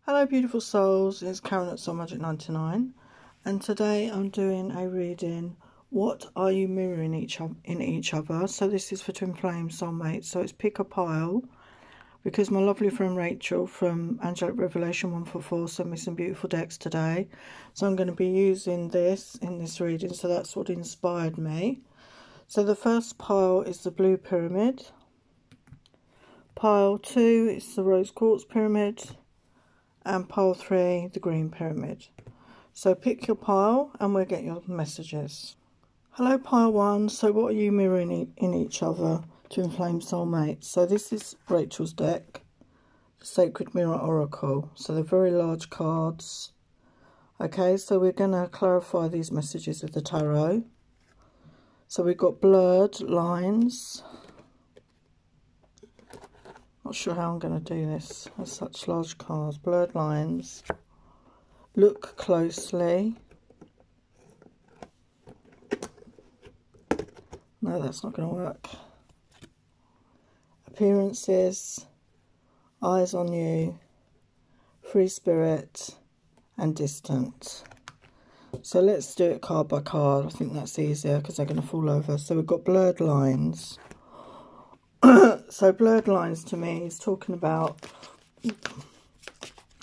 Hello beautiful souls, it's Karen at Soulmates99 and today I'm doing a reading, what are you mirroring in each other? So this is for Twinflames, Soulmates, so it's pick a pile, because my lovely friend Rachel from Angelic Revelation 144 sent me some beautiful decks today. So I'm going to be using this in this reading, so that's what inspired me. So the first pile is the blue pyramid. Pile 2 is the rose quartz pyramid. And pile 3, the green pyramid. So pick your pile and we'll get your messages. Hello pile 1, so what are you mirroring in each other? Twinflames, Soulmates. So this is Rachel's deck, Sacred Mirror Oracle. So they're very large cards. Okay, so we're going to clarify these messages with the tarot. So we've got blurred lines. Not sure how I'm going to do this. There's such large cards. Blurred lines. Look closely. No, that's not going to work. Appearances. Eyes on you. Free spirit. And distant. So let's do it card by card. I think that's easier because they're going to fall over. So we've got blurred lines. So blurred lines to me is talking about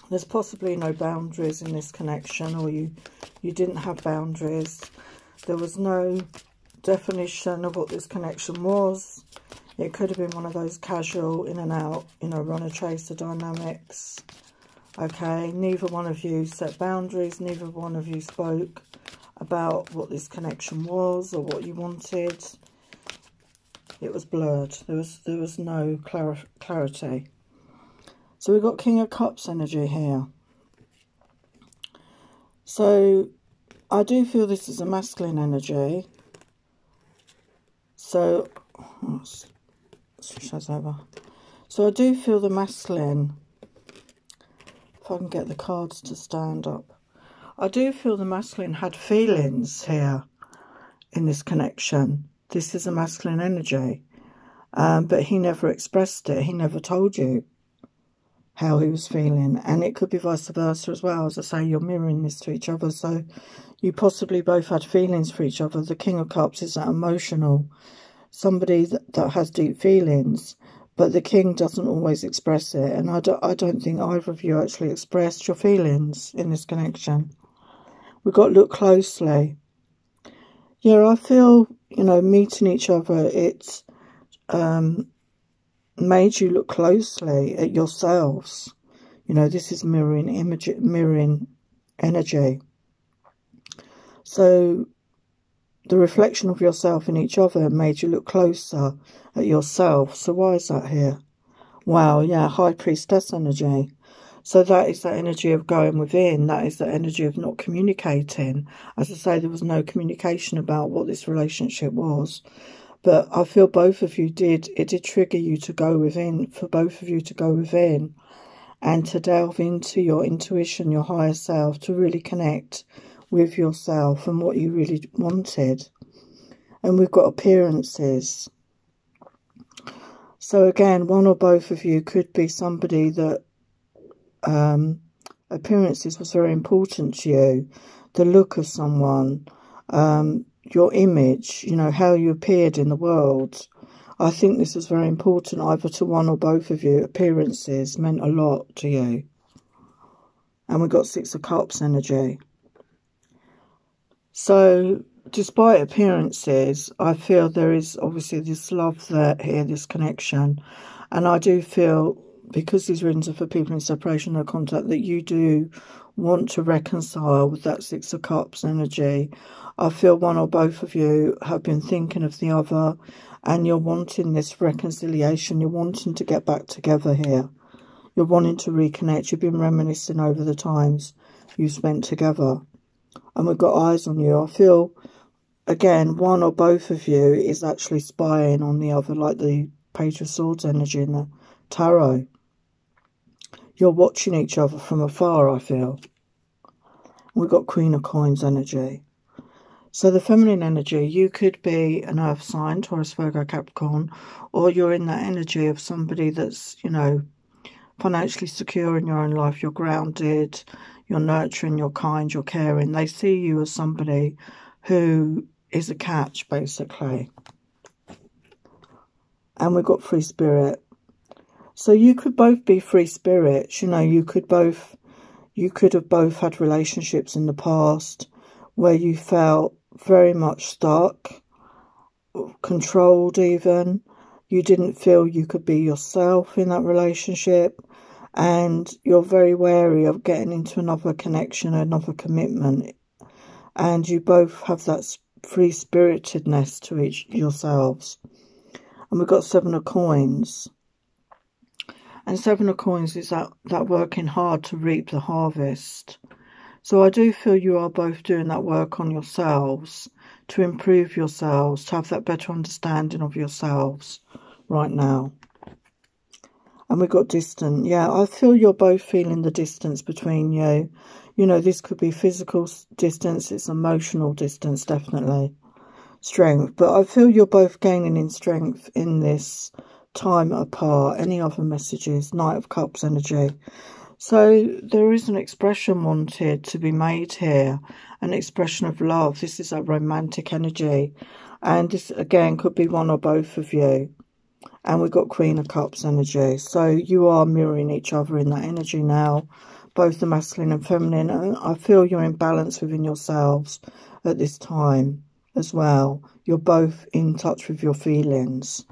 there's possibly no boundaries in this connection, or you didn't have boundaries. There was no definition of what this connection was. It could have been one of those casual in and out, you know, runner chaser dynamics. Okay, neither one of you set boundaries, neither one of you spoke about what this connection was or what you wanted. It was blurred. There was no clarity. So we've got King of Cups energy here. So I do feel this is a masculine energy. So let's switch those over. So I do feel the masculine. If I can get the cards to stand up, I do feel the masculine had feelings here in this connection. This is a masculine energy, but he never expressed it. He never told you how he was feeling, and it could be vice versa as well. As I say, you're mirroring this to each other, so you possibly both had feelings for each other. The King of Cups is that emotional, somebody that has deep feelings, but the King doesn't always express it, and I don't think either of you actually expressed your feelings in this connection. We've got look closely. Yeah, I feel, you know, meeting each other, it's made you look closely at yourselves. You know, this is mirroring energy. So the reflection of yourself in each other made you look closer at yourself. So why is that here? Wow, yeah, High Priestess energy. So that is that energy of going within. That is the energy of not communicating. As I say, there was no communication about what this relationship was. But I feel both of you it did trigger you to go within, for both of you to go within and to delve into your intuition, your higher self, to really connect with yourself and what you really wanted. And we've got appearances. So again, one or both of you could be somebody that appearances was very important to you. The look of someone, your image, you know, how you appeared in the world. I think this is very important either to one or both of you. Appearances meant a lot to you. And we've got Six of Cups energy. So despite appearances, I feel there is obviously this love there here, this connection. And I do feel, because these readings are for people in separation or contact, that you do want to reconcile with that Six of Cups energy. I feel one or both of you have been thinking of the other, and you're wanting this reconciliation. You're wanting to get back together here. You're wanting to reconnect. You've been reminiscing over the times you spent together. And we've got eyes on you. I feel, again, one or both of you is actually spying on the other, like the Page of Swords energy in the tarot. You're watching each other from afar, I feel. We've got Queen of Coins energy. So the feminine energy, you could be an earth sign, Taurus, Virgo, Capricorn, or you're in that energy of somebody that's, you know, financially secure in your own life. You're grounded, you're nurturing, you're kind, you're caring. They see you as somebody who is a catch, basically. And we've got free spirit. So you could both be free spirits. You know, you could have both had relationships in the past where you felt very much stuck, controlled even. You didn't feel you could be yourself in that relationship. And you're very wary of getting into another connection, another commitment. And you both have that free-spiritedness to yourselves. And we've got 7 of Coins. And 7 of Coins is that working hard to reap the harvest. So I do feel you are both doing that work on yourselves to improve yourselves, to have that better understanding of yourselves right now. And we've got distant. Yeah, I feel you're both feeling the distance between you. You know, this could be physical distance. It's emotional distance, definitely. Strength. But I feel you're both gaining in strength in this time apart. Any other messages? Knight of Cups energy. So there is an expression wanted to be made here. An expression of love. This is a romantic energy. And this, again, could be one or both of you. And we've got Queen of Cups energy. So you are mirroring each other in that energy now. Both the masculine and feminine. And I feel you're in balance within yourselves at this time as well. You're both in touch with your feelings.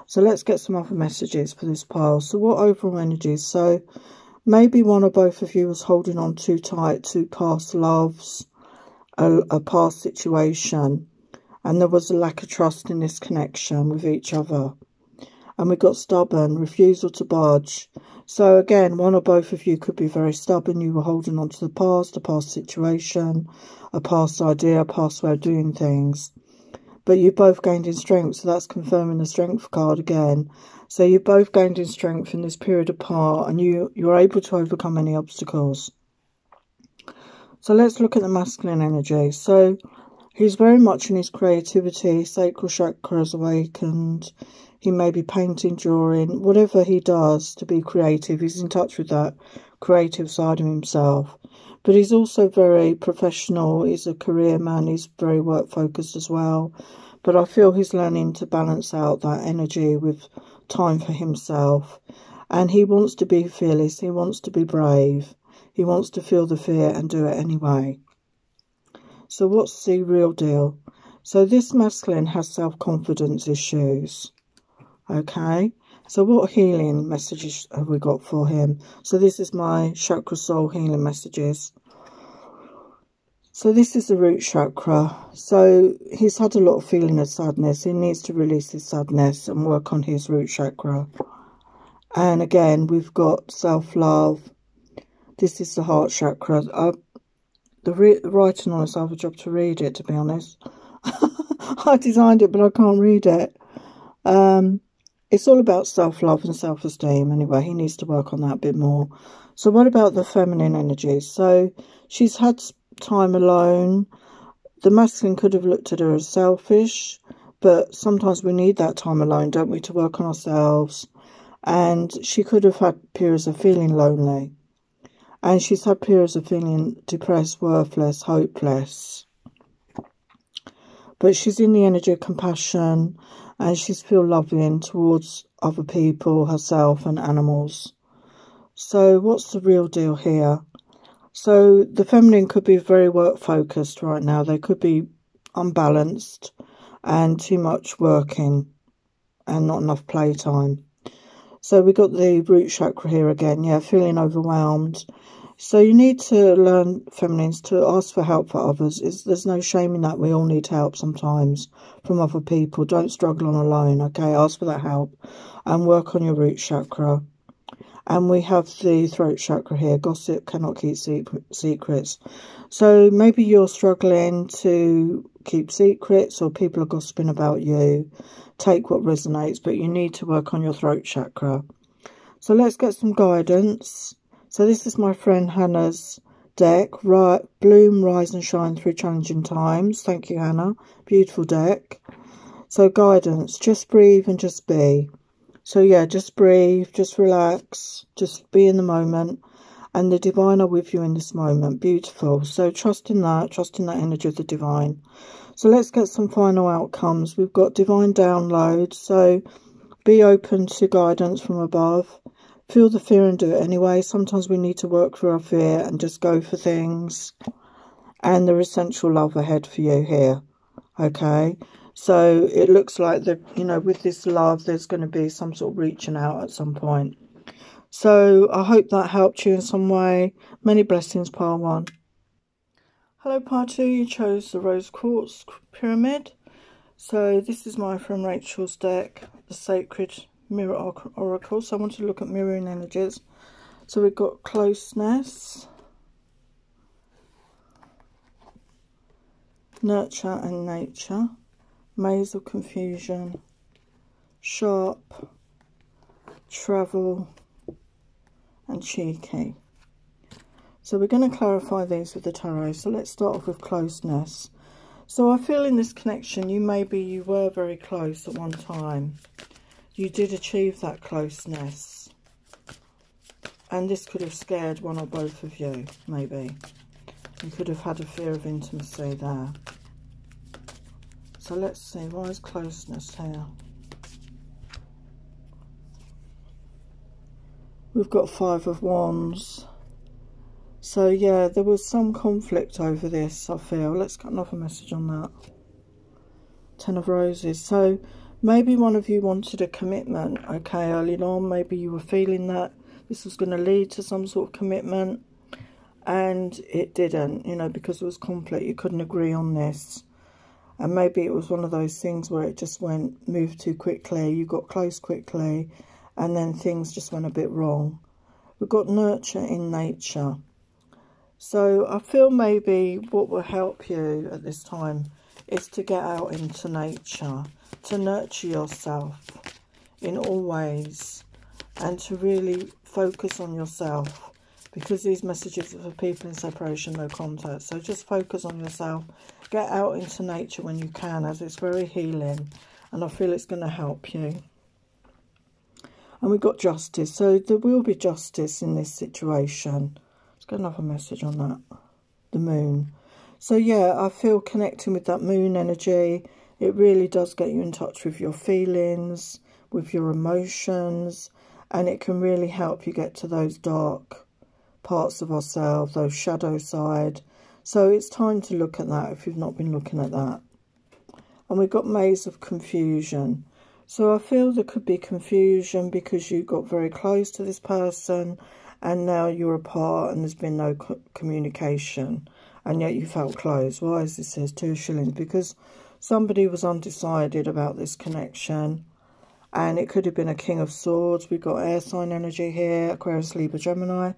So let's get some other messages for this pile. So what overall energies? So maybe one or both of you was holding on too tight to past loves, a past situation. And there was a lack of trust in this connection with each other. And we got stubborn, refusal to budge. So again, one or both of you could be very stubborn. You were holding on to the past, a past situation, a past idea, a past way of doing things. But you both gained in strength. So that's confirming the strength card again. So you both gained in strength in this period apart. And you're able to overcome any obstacles. So let's look at the masculine energy. So he's very much in his creativity. Sacral chakra is awakened. He may be painting, drawing, whatever he does to be creative. He's in touch with that creative side of himself. But he's also very professional. He's a career man. He's very work focused as well. But I feel he's learning to balance out that energy with time for himself. And he wants to be fearless. He wants to be brave. He wants to feel the fear and do it anyway. So what's the real deal? So this masculine has self-confidence issues. Okay, so what healing messages have we got for him? So this is my chakra soul healing messages. So this is the root chakra. So he's had a lot of feeling of sadness. He needs to release his sadness and work on his root chakra. And again, we've got self-love. This is the heart chakra. The writing on it's other job to read it, to be honest. I designed it, but I can't read it. It's all about self-love and self-esteem. Anyway, he needs to work on that a bit more. So what about the feminine energy? So she's had time alone. The masculine could have looked at her as selfish, but sometimes we need that time alone, don't we, to work on ourselves. And she could have had periods of feeling lonely. And she's had periods of feeling depressed, worthless, hopeless. But she's in the energy of compassion. And she's feel loving towards other people, herself and animals. So what's the real deal here? So the feminine could be very work focused right now. They could be unbalanced and too much working and not enough playtime. So we got the root chakra here again. Yeah, feeling overwhelmed. So you need to learn, feminines, to ask for help for others. There's no shame in that. We all need help sometimes from other people. Don't struggle on alone, okay? Ask for that help and work on your root chakra. And we have the throat chakra here. Gossip cannot keep secrets. So maybe you're struggling to keep secrets or people are gossiping about you. Take what resonates, but you need to work on your throat chakra. So let's get some guidance. So this is my friend Hannah's deck. Bloom, rise and shine through challenging times. Thank you, Hannah. Beautiful deck. So guidance. Just breathe and just be. So yeah, just breathe, just relax, just be in the moment. And the divine are with you in this moment. Beautiful. So trust in that energy of the divine. So let's get some final outcomes. We've got divine downloads. So be open to guidance from above. Feel the fear and do it anyway. Sometimes we need to work through our fear and just go for things. And there is essential love ahead for you here. Okay. So it looks like that, you know, with this love, there's going to be some sort of reaching out at some point. So I hope that helped you in some way. Many blessings, Pile 1. Hello, Pile 2. You chose the Rose Quartz Pyramid. So this is my friend Rachel's deck, the Sacred Mirror Oracle. So I want to look at mirroring energies. So we've got closeness, nurture and nature, maze of confusion, sharp, travel, and cheeky. So we're going to clarify these with the tarot. So let's start off with closeness. So I feel in this connection, you were very close at one time. You did achieve that closeness. And this could have scared one or both of you, maybe. You could have had a fear of intimacy there. So let's see, why is closeness here? We've got 5 of Wands. So yeah, there was some conflict over this, I feel. Let's get another message on that. 10 of Roses. So maybe one of you wanted a commitment, okay, early on. Maybe you were feeling that this was going to lead to some sort of commitment. And it didn't, you know, because there was conflict. You couldn't agree on this. And maybe it was one of those things where it just moved too quickly. You got close quickly. And then things just went a bit wrong. We've got nurture in nature. So I feel maybe what will help you at this time is to get out into nature, to nurture yourself in all ways, and to really focus on yourself, because these messages are for people in separation, no contact. So just focus on yourself, get out into nature when you can, as it's very healing, and I feel it's going to help you. And we've got justice, so there will be justice in this situation. Let's get another message on that. The moon. So yeah, I feel connecting with that moon energy. It really does get you in touch with your feelings, with your emotions, and it can really help you get to those dark parts of ourselves, those shadow side. So it's time to look at that if you've not been looking at that. And we've got maze of confusion. So I feel there could be confusion because you got very close to this person and now you're apart and there's been no communication, and yet you felt close. Why is this? Says 2 shillings. Because somebody was undecided about this connection, and it could have been a King of Swords. We've got air sign energy here, Aquarius, Libra, Gemini.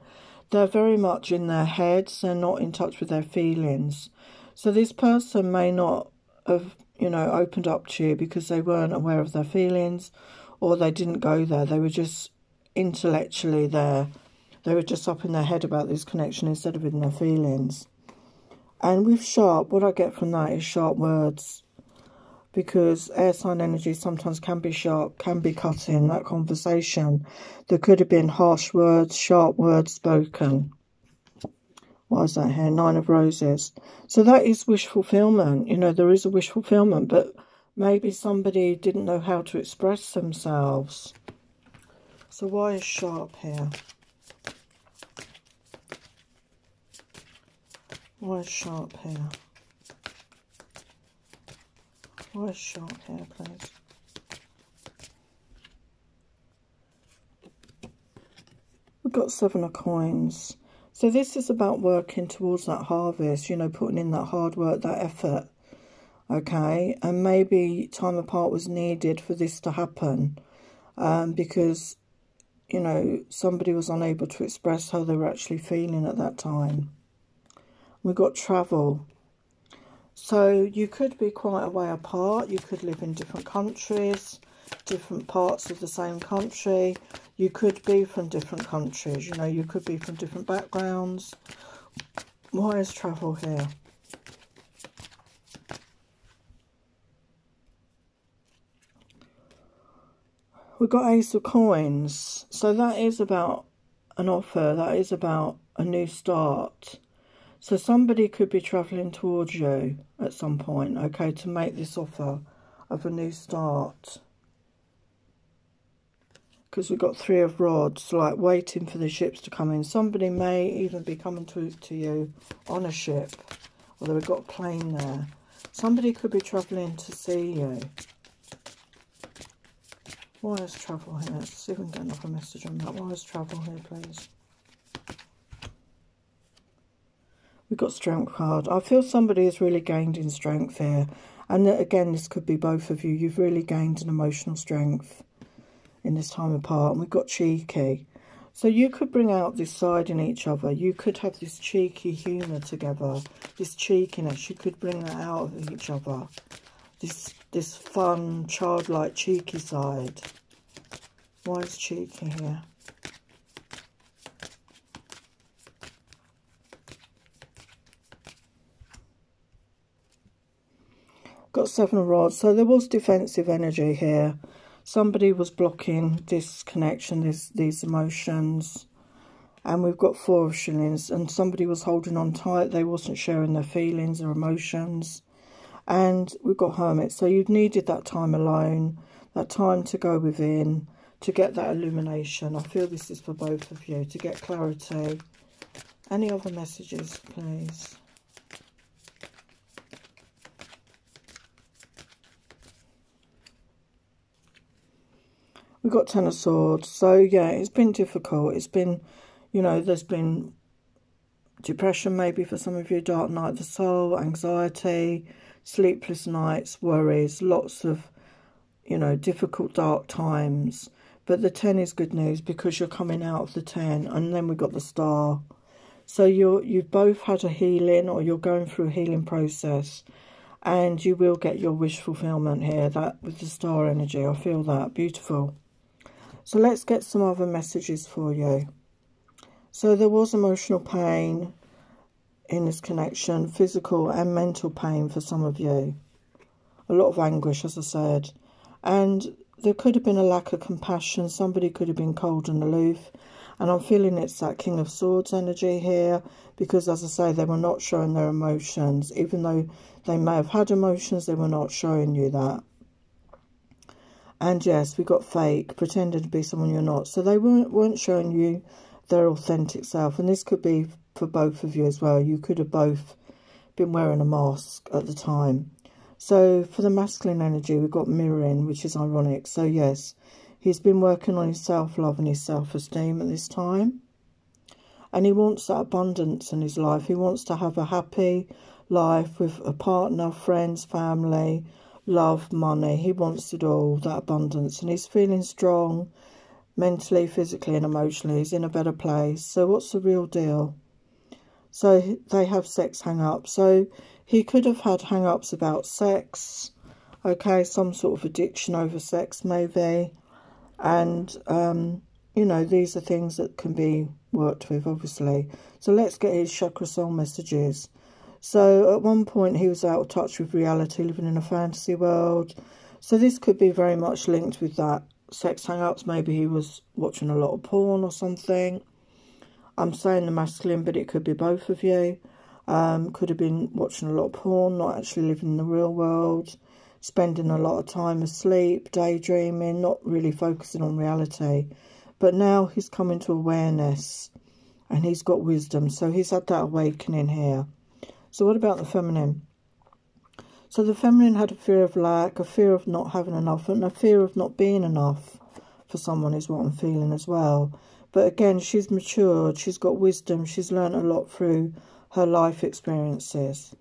They're very much in their heads. They're not in touch with their feelings. So this person may not have, you know, opened up to you because they weren't aware of their feelings, or they didn't go there. They were just intellectually there. They were just up in their head about this connection instead of in their feelings. And with sharp, what I get from that is sharp words. Because air sign energy sometimes can be sharp, can be cutting. That conversation, there could have been harsh words, sharp words spoken. Why is that here? 9 of Roses. So that is wish fulfillment. You know, there is a wish fulfillment, but maybe somebody didn't know how to express themselves. So why is sharp here? Why is sharp here? Why is sharp here, please? We've got 7 of Coins. So this is about working towards that harvest, you know, putting in that hard work, that effort, okay? And maybe time apart was needed for this to happen because, you know, somebody was unable to express how they were actually feeling at that time. We've got travel. So you could be quite a way apart. You could live in different countries, different parts of the same country. You could be from different countries. You know, you could be from different backgrounds. Why is travel here? We've got Ace of Coins. So that is about an offer. That is about a new start. So somebody could be travelling towards you at some point, okay, to make this offer of a new start. Because we've got Three of Rods, like waiting for the ships to come in. Somebody may even be coming to you on a ship. Although we've got a plane there. Somebody could be travelling to see you. Why is travel here? Let's see if we can get another message on that. Why is travel here, please? We've got Strength card. I feel somebody has really gained in strength here. And again, this could be both of you. You've really gained in emotional strength in this time apart. And we've got Cheeky. So you could bring out this side in each other. You could have this cheeky humour together. This cheekiness. You could bring that out of each other. This fun, childlike, cheeky side. Why is cheeky here? Got Seven of Rods. So there was defensive energy here. Somebody was blocking this connection, these emotions. And we've got Four of Shillings. And somebody was holding on tight. They wasn't sharing their feelings or emotions. And we've got Hermit. So you've needed that time alone. That time to go within. To get that illumination. I feel this is for both of you. To get clarity. Any other messages, please? We've got Ten of Swords. So, yeah, it's been difficult. It's been, you know, there's been depression maybe for some of you. Dark night of the soul, anxiety, sleepless nights, worries, lots of, you know, difficult, dark times. But the 10 is good news because you're coming out of the 10. And then we've got the Star. So you've both had a healing, or you're going through a healing process. And you will get your wish fulfillment here. That with the Star energy. I feel that. Beautiful. So let's get some other messages for you. So there was emotional pain in this connection. Physical and mental pain for some of you. A lot of anguish, as I said. And there could have been a lack of compassion. Somebody could have been cold and aloof. And I'm feeling it's that King of Swords energy here. Because, as I say, they were not showing their emotions. Even though they may have had emotions, they were not showing you that. And yes, we got fake, pretending to be someone you're not. So they weren't showing you their authentic self. And this could be for both of you as well. You could have both been wearing a mask at the time. So for the masculine energy, we've got mirroring, which is ironic. So yes, he's been working on his self-love and his self-esteem at this time. And he wants that abundance in his life. He wants to have a happy life with a partner, friends, family, love, money. He wants it all, that abundance. And he's feeling strong mentally, physically and emotionally. He's in a better place. So what's the real deal? So they have sex hang-ups. So he could have had hang-ups about sex. Okay, some sort of addiction over sex maybe. And, you know, these are things that can be worked with, obviously. So let's get his chakra soul messages. So at one point he was out of touch with reality, living in a fantasy world. So this could be very much linked with that sex hang-ups. Maybe he was watching a lot of porn or something. I'm saying the masculine, but it could be both of you. Could have been watching a lot of porn, not actually living in the real world. Spending a lot of time asleep, daydreaming, not really focusing on reality. But now he's coming to awareness and he's got wisdom. So he's had that awakening here. So what about the feminine? So the feminine had a fear of lack, a fear of not having enough, and a fear of not being enough for someone is what I'm feeling as well. But again, she's matured, she's got wisdom, she's learned a lot through her life experiences.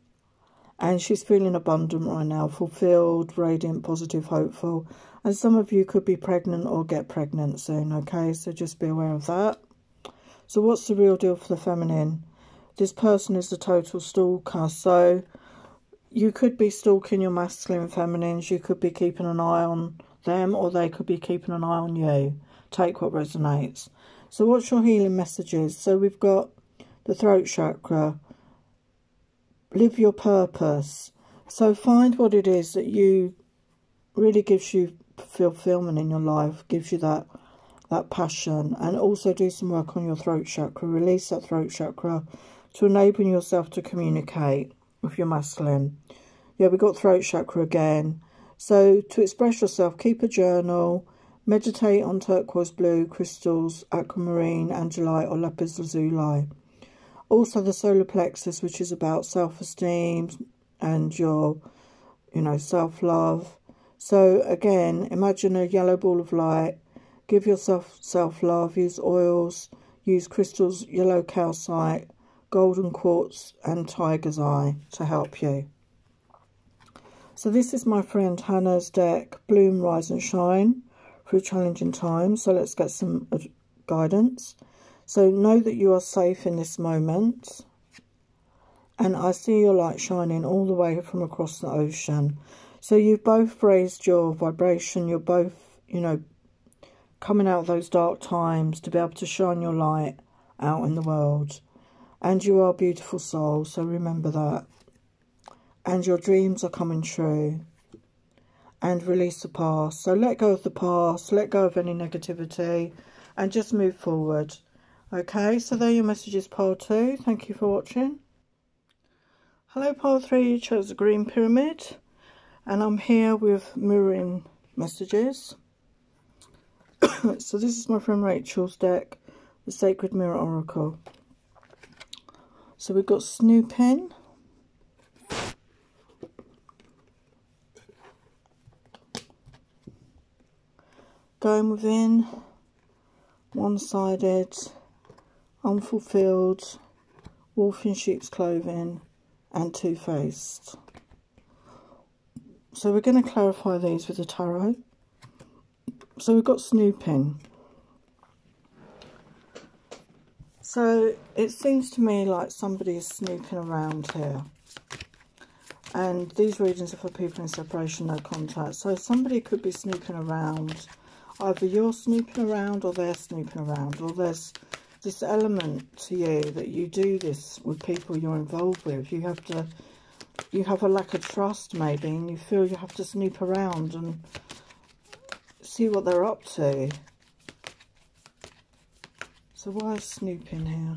And she's feeling abundant right now, fulfilled, radiant, positive, hopeful. And some of you could be pregnant or get pregnant soon, okay? So just be aware of that. So what's the real deal for the feminine? This person is a total stalker. So you could be stalking your masculine and feminines. You could be keeping an eye on them, or they could be keeping an eye on you. Take what resonates. So what's your healing messages? So we've got the throat chakra. Live your purpose. So find what it is that you really gives you fulfillment in your life, gives you that passion. And also do some work on your throat chakra. Release that throat chakra to enable yourself to communicate with your masculine. Yeah, we got throat chakra again. So to express yourself, keep a journal, meditate on turquoise blue crystals, aquamarine, angelite or lapis lazuli. Also the solar plexus, which is about self-esteem and your, self-love. So again, imagine a yellow ball of light. Give yourself self-love. Use oils, use crystals, yellow calcite, golden quartz and tiger's eye to help you. So this is my friend Hannah's deck, Bloom, Rise and Shine through challenging times. So let's get some guidance. So know that you are safe in this moment. And I see your light shining all the way from across the ocean. So you've both raised your vibration. You're both, coming out of those dark times to be able to shine your light out in the world. And you are beautiful souls, so remember that. And your dreams are coming true. And release the past. So let go of the past, let go of any negativity, and just move forward. Okay, so there are your messages, pile 2. Thank you for watching. Hello, pile 3. You chose the green pyramid. And I'm here with mirroring messages. So this is my friend Rachel's deck, the Sacred Mirror Oracle. So we've got snooping. Going within, one-sided, unfulfilled, wolf in sheep's clothing, and two-faced. So we're going to clarify these with the tarot. So we've got snooping. So it seems to me like somebody is snooping around here. And these readings are for people in separation, no contact. So somebody could be snooping around. Either you're snooping around or they're snooping around. Or there's this element to you that you do this with people you're involved with. You have a lack of trust maybe, and you feel you have to snoop around and see what they're up to. So why is snooping here?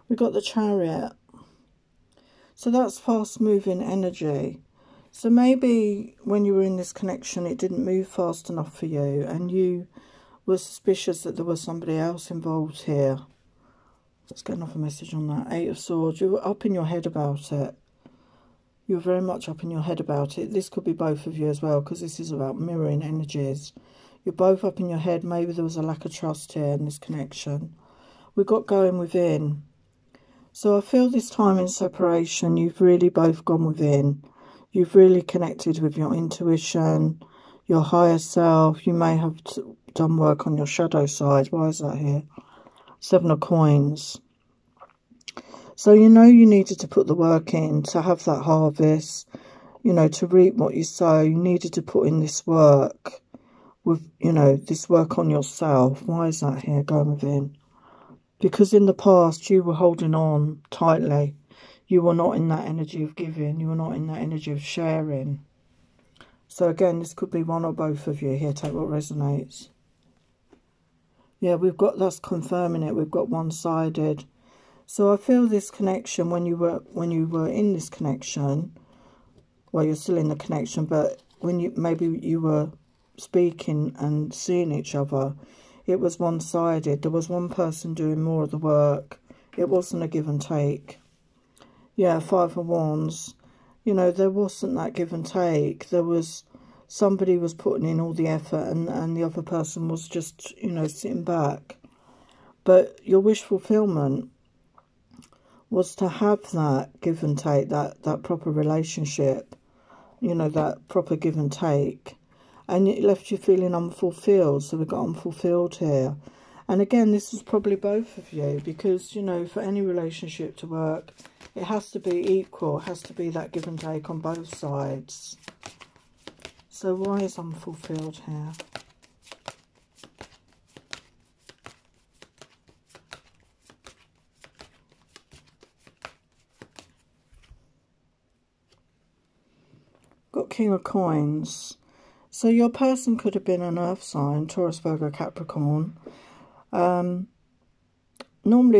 We've got the Chariot. So that's fast moving energy. So maybe when you were in this connection it didn't move fast enough for you, and you were suspicious that there was somebody else involved here. Let's get another message on that. 8 of Swords. You were up in your head about it. You're very much up in your head about it. This could be both of you as well, because this is about mirroring energies. You're both up in your head. Maybe there was a lack of trust here in this connection. We've got going within. So I feel this time in separation, you've really both gone within. You've really connected with your intuition, your higher self. You may have done work on your shadow side. Why is that here? 7 of Coins. So you needed to put the work in to have that harvest, to reap what you sow. You needed to put in this work with, this work on yourself. Why is that here, going within? Because in the past you were holding on tightly. You were not in that energy of giving. You were not in that energy of sharing. So again, this could be one or both of you here. Take what resonates. Yeah, that's confirming it. We've got one-sided. So I feel this connection when you were in this connection. Well, you're still in the connection, but when maybe you were speaking and seeing each other, it was one-sided. There was one person doing more of the work. It wasn't a give and take. Yeah, 5 of Wands. There wasn't that give and take. There was somebody was putting in all the effort, and the other person was just, sitting back. But your wish fulfillment was to have that give and take, that proper relationship, that proper give and take. And it left you feeling unfulfilled. So we've got unfulfilled here. And again, this is probably both of you, because, for any relationship to work, it has to be equal. It has to be that give and take on both sides. So why is unfulfilled here? Got King of Coins. So your person could have been an earth sign, Taurus, Virgo, Capricorn. Normally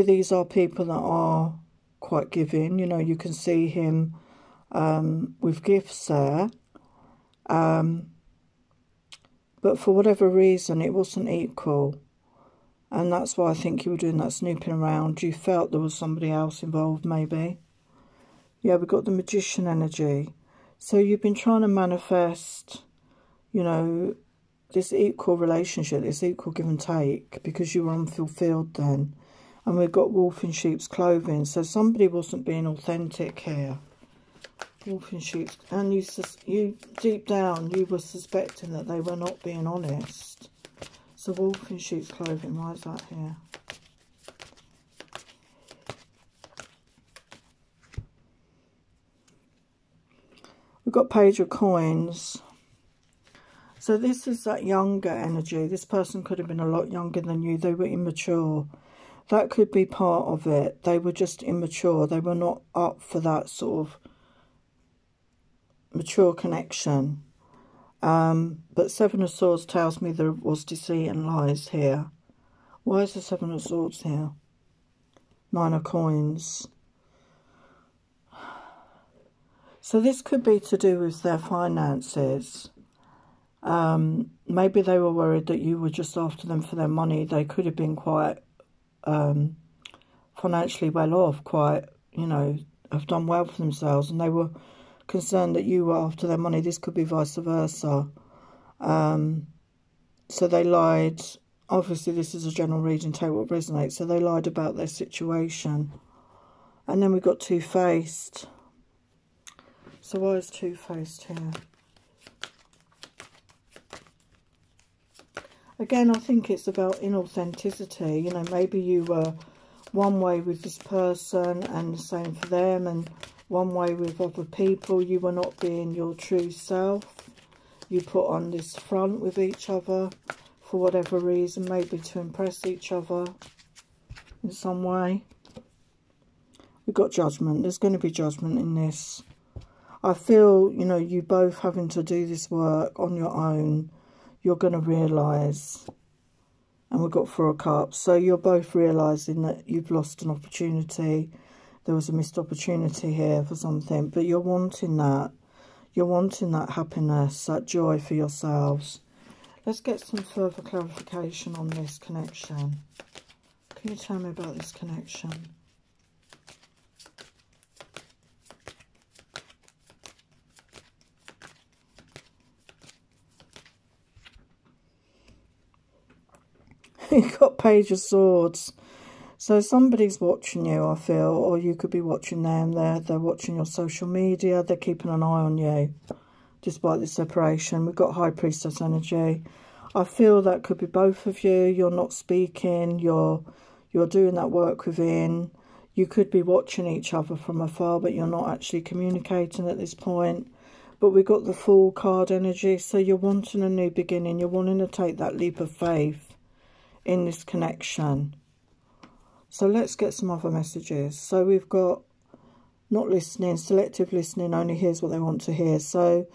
these are people that are quite giving. You know, you can see him with gifts there. But for whatever reason, it wasn't equal. And that's why I think you were doing that snooping around. You felt there was somebody else involved, maybe. Yeah, we've got the Magician energy. So you've been trying to manifest, you know, this equal relationship, this equal give and take, because you were unfulfilled then. And we've got wolf in sheep's clothing. So somebody wasn't being authentic here. Wolf in sheep's... And you deep down, you were suspecting that they were not being honest. So wolf in sheep's clothing, why is that here? We've got Page of Coins. So this is that younger energy. This person could have been a lot younger than you. They were immature. That could be part of it. They were just immature. They were not up for that sort of mature connection. But Seven of Swords tells me there was deceit and lies here. Why is the Seven of Swords here? Nine of Coins. So this could be to do with their finances. Maybe they were worried that you were just after them for their money. They could have been quite financially well off, quite, you know, have done well for themselves, and they were concerned that you were after their money. This could be vice versa. So they lied. Obviously, this is a general reading, take what resonates. So they lied about their situation. And then we've got Two-Faced. So why is Two-Faced here? Again, I think it's about inauthenticity. You know, maybe you were one way with this person and the same for them, and one way with other people. You were not being your true self. You put on this front with each other for whatever reason, maybe to impress each other in some way. We've got Judgment. There's going to be judgment in this. I feel, you know, you both having to do this work on your own, you're going to realise. And we've got Four of Cups. So you're both realising that you've lost an opportunity. There was a missed opportunity here for something. But you're wanting that. You're wanting that happiness, that joy for yourselves. Let's get some further clarification on this connection. Can you tell me about this connection? You've got Page of Swords. So somebody's watching you, I feel, or you could be watching them. They're watching your social media. They're keeping an eye on you, despite the separation. We've got High Priestess energy. I feel that could be both of you. You're not speaking. You're doing that work within. You could be watching each other from afar, but you're not actually communicating at this point. But we've got the Fool card energy. So you're wanting a new beginning. You're wanting to take that leap of faith in this connection. So let's get some other messages. So we've got not listening, selective listening, only hears what they want to hear. So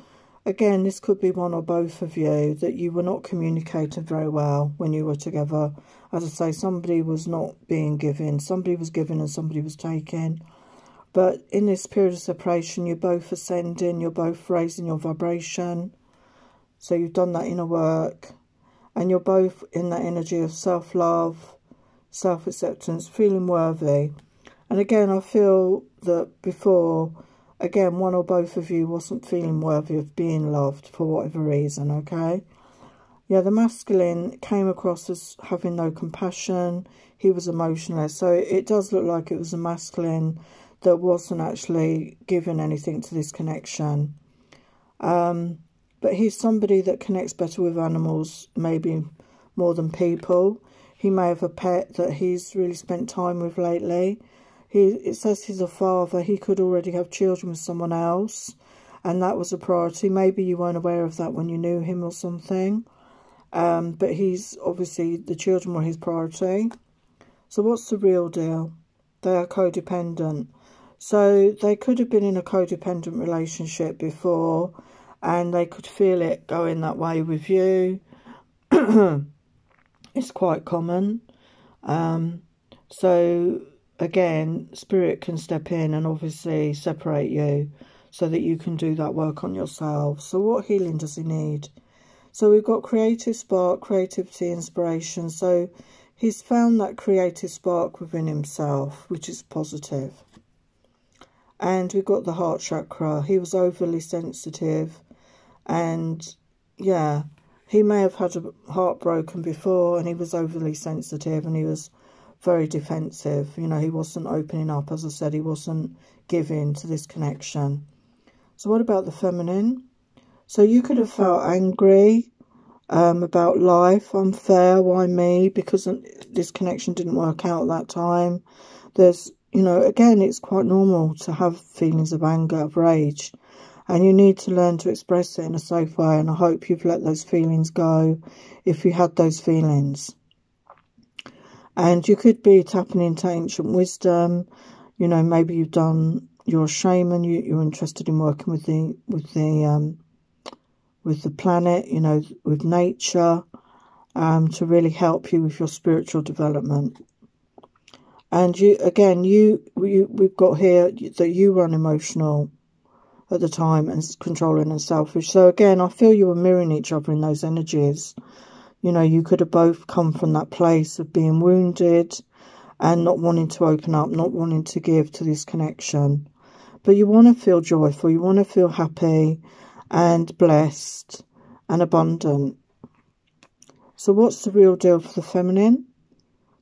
again, this could be one or both of you, that you were not communicating very well when you were together. As I say, somebody was not being given, somebody was giving and somebody was taking. But in this period of separation, you're both ascending, you're both raising your vibration. So you've done that inner work. And you're both in that energy of self-love, self-acceptance, feeling worthy. And again, I feel that before, again, one or both of you wasn't feeling worthy of being loved for whatever reason, okay? Yeah, the masculine came across as having no compassion. He was emotionless. So it does look like it was a masculine that wasn't actually giving anything to this connection. But he's somebody that connects better with animals, maybe more than people. He may have a pet that he's really spent time with lately. It says he's a father. He could already have children with someone else, and that was a priority. Maybe you weren't aware of that when you knew him or something. But he's obviously, the children were his priority. So what's the real deal? They are codependent. So they could have been in a codependent relationship before. and they could feel it going that way with you. It's quite common. So again, spirit can step in and obviously separate you so that you can do that work on yourself. So what healing does he need? So we've got creative spark, creativity, inspiration. So he's found that creative spark within himself, which is positive. And we've got the heart chakra. He was overly sensitive, and yeah, he may have had a heart broken before, and he was overly sensitive, and he was very defensive. You know, he wasn't opening up. As I said, he wasn't giving to this connection. So what about the feminine? So you could have felt angry about life, unfair, why me? Because this connection didn't work out at that time. There's, you know, again, it's quite normal to have feelings of anger, of rage. And you need to learn to express it in a safe way. And I hope you've let those feelings go if you had those feelings. And you could be tapping into ancient wisdom. You know, maybe you're a shaman. You're interested in working with the planet. You know, with nature, to really help you with your spiritual development. And we've got here that you were unemotional at the time and controlling and selfish. So again, I feel you were mirroring each other in those energies. You know, you could have both come from that place of being wounded and not wanting to open up, not wanting to give to this connection. But you want to feel joyful, you want to feel happy and blessed and abundant. So what's the real deal for the feminine?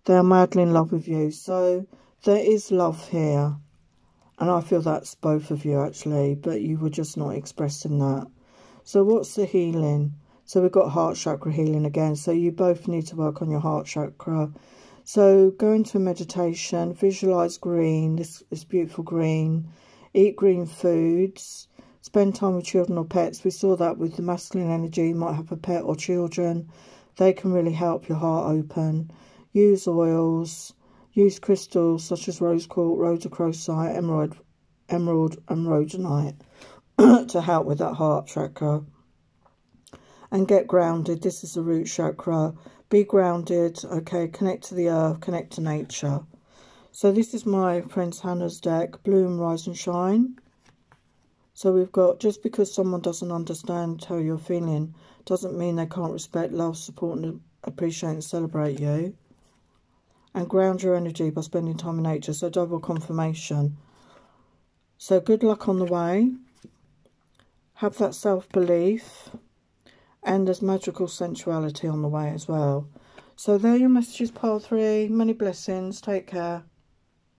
They are madly in love with you. So there is love here. And I feel that's both of you actually, but you were just not expressing that. So what's the healing? So we've got heart chakra healing again. So you both need to work on your heart chakra. So go into meditation, visualize green, this beautiful green, eat green foods, spend time with children or pets. We saw that with the masculine energy. You might have a pet or children. They can really help your heart open. Use oils, use crystals such as rose quartz, rhodochrosite, emerald and rhodonite to help with that heart chakra. And get grounded. This is the root chakra. Be grounded, okay? Connect to the earth, connect to nature. So this is my friend's Hannah's deck, Bloom, Rise and Shine. So we've got, just because someone doesn't understand how you're feeling, doesn't mean they can't respect, love, support and appreciate and celebrate you. And ground your energy by spending time in nature. So double confirmation. So good luck on the way. Have that self-belief. And there's magical sensuality on the way as well. So there are your messages, pile 3. Many blessings. Take care.